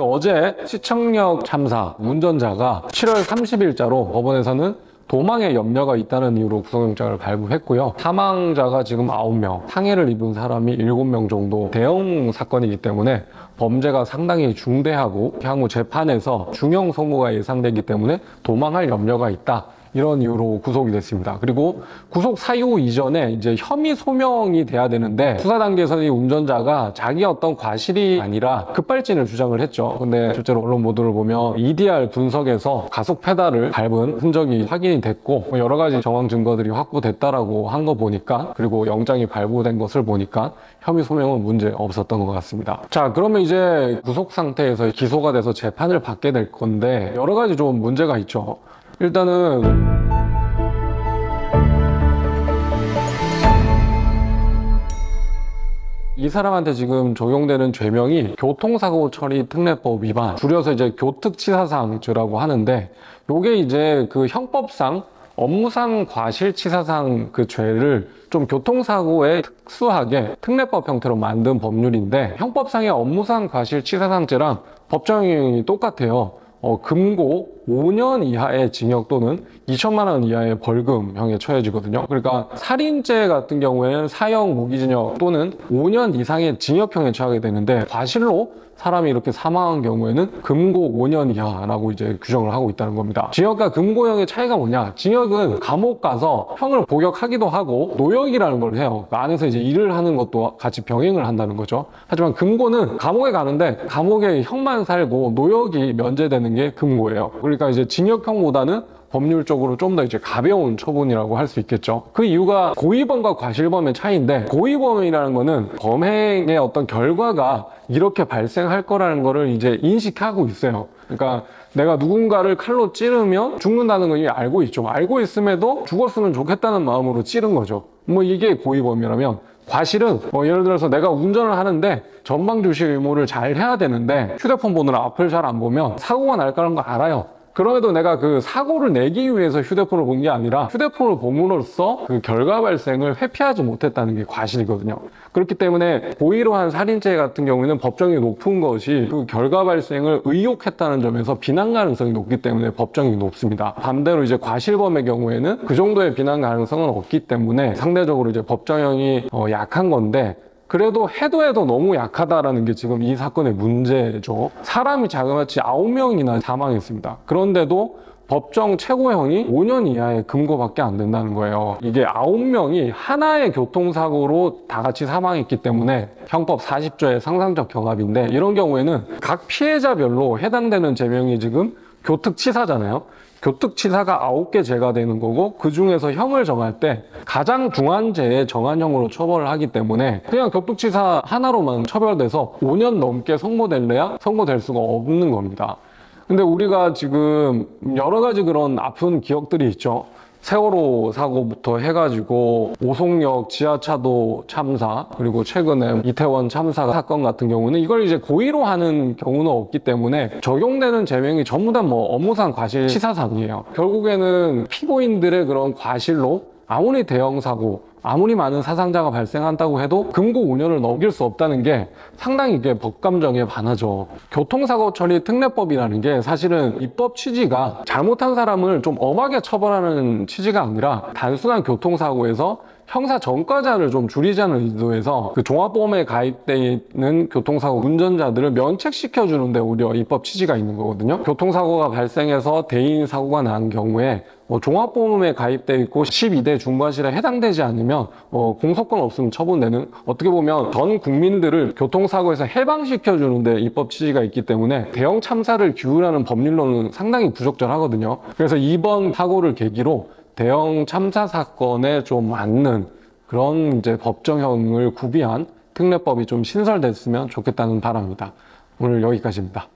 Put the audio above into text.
어제 시청역 참사 운전자가 7월 30일자로 법원에서는 도망의 염려가 있다는 이유로 구속영장을 발부했고요. 사망자가 지금 9명, 상해를 입은 사람이 7명 정도 대형 사건이기 때문에 범죄가 상당히 중대하고 향후 재판에서 중형 선고가 예상되기 때문에 도망할 염려가 있다. 이런 이유로 구속이 됐습니다. 그리고 구속 사유 이전에 이제 혐의 소명이 돼야 되는데 수사 단계에서는 이 운전자가 자기 어떤 과실이 아니라 급발진을 주장을 했죠. 근데 실제로 언론 보도를 보면 EDR 분석에서 가속 페달을 밟은 흔적이 확인이 됐고 여러 가지 정황 증거들이 확보됐다라고 한 거 보니까, 그리고 영장이 발부된 것을 보니까 혐의 소명은 문제 없었던 것 같습니다. 자, 그러면 이제 구속 상태에서 기소가 돼서 재판을 받게 될 건데 여러 가지 좀 문제가 있죠. 일단은 이 사람한테 지금 적용되는 죄명이 교통사고 처리 특례법 위반, 줄여서 이제 교특치사상죄라고 하는데, 요게 이제 그 형법상 업무상 과실치사상 그 죄를 좀 교통사고에 특수하게 특례법 형태로 만든 법률인데, 형법상의 업무상 과실치사상죄랑 법정형이 똑같아요. 금고 5년 이하의 징역 또는 2천만 원 이하의 벌금형에 처해지거든요. 그러니까 살인죄 같은 경우에는 사형 무기징역 또는 5년 이상의 징역형에 처하게 되는데, 과실로 사람이 이렇게 사망한 경우에는 금고 5년 이하라고 이제 규정을 하고 있다는 겁니다. 징역과 금고형의 차이가 뭐냐? 징역은 감옥 가서 형을 복역하기도 하고 노역이라는 걸 해요. 그 안에서 이제 일을 하는 것도 같이 병행을 한다는 거죠. 하지만 금고는 감옥에 가는데 감옥에 형만 살고 노역이 면제되는 게 금고예요. 그러니까 이제 징역형보다는 법률적으로 좀 더 이제 가벼운 처분이라고 할 수 있겠죠. 그 이유가 고의범과 과실범의 차이인데, 고의범이라는 거는 범행의 어떤 결과가 이렇게 발생할 거라는 거를 이제 인식하고 있어요. 그러니까 내가 누군가를 칼로 찌르면 죽는다는 걸 이미 알고 있죠. 알고 있음에도 죽었으면 좋겠다는 마음으로 찌른 거죠. 뭐 이게 고의범이라면, 과실은 예를 들어서 내가 운전을 하는데 전방주시 의무를 잘 해야 되는데 휴대폰 보느라 앞을 잘 안 보면 사고가 날 거라는 거 알아요. 그럼에도 내가 그 사고를 내기 위해서 휴대폰을 본 게 아니라 휴대폰을 봄으로써 그 결과 발생을 회피하지 못했다는 게 과실이거든요. 그렇기 때문에 고의로 한 살인죄 같은 경우에는 법정이 높은 것이 그 결과 발생을 의욕했다는 점에서 비난 가능성이 높기 때문에 법정이 높습니다. 반대로 이제 과실범의 경우에는 그 정도의 비난 가능성은 없기 때문에 상대적으로 이제 법정형이 약한 건데, 그래도 해도 너무 약하다라는 게 지금 이 사건의 문제죠. 사람이 자그마치 9명이나 사망했습니다. 그런데도 법정 최고형이 5년 이하의 금고밖에 안 된다는 거예요. 이게 9명이 하나의 교통사고로 다 같이 사망했기 때문에 형법 40조의 상상적 경합인데, 이런 경우에는 각 피해자별로 해당되는 죄명이 지금 교특치사잖아요. 교특치사가 9개 죄가 되는 거고, 그 중에서 형을 정할 때 가장 중한 죄의 정한형으로 처벌을 하기 때문에 그냥 교특치사 하나로만 처벌돼서 5년 넘게 선고될래야 선고될 수가 없는 겁니다. 근데 우리가 지금 여러 가지 그런 아픈 기억들이 있죠. 세월호 사고부터 해가지고 오송역 지하차도 참사, 그리고 최근에 이태원 참사 사건 같은 경우는 이걸 이제 고의로 하는 경우는 없기 때문에 적용되는 죄명이 전부 다 뭐 업무상 과실치사상이에요. 결국에는 피고인들의 그런 과실로 아무리 대형 사고, 아무리 많은 사상자가 발생한다고 해도 금고 5년을 넘길 수 없다는 게 상당히 이게 법감정에 반하죠. 교통사고 처리 특례법이라는 게 사실은 입법 취지가 잘못한 사람을 좀 엄하게 처벌하는 취지가 아니라 단순한 교통사고에서 형사 전과자를 좀 줄이자는 의도에서 그 종합보험에 가입되어 있는 교통사고 운전자들을 면책시켜주는데 오히려 입법 취지가 있는 거거든요. 교통사고가 발생해서 대인 사고가 난 경우에 종합보험에 가입되어 있고 12대 중과실에 해당되지 않으면 공소권 없으면 처분되는, 어떻게 보면 전 국민들을 교통사고에서 해방시켜주는데 입법 취지가 있기 때문에 대형 참사를 규율하는 법률로는 상당히 부적절하거든요. 그래서 이번 사고를 계기로 대형 참사 사건에 좀 맞는 그런 이제 법정형을 구비한 특례법이 좀 신설됐으면 좋겠다는 바람입니다. 오늘 여기까지입니다.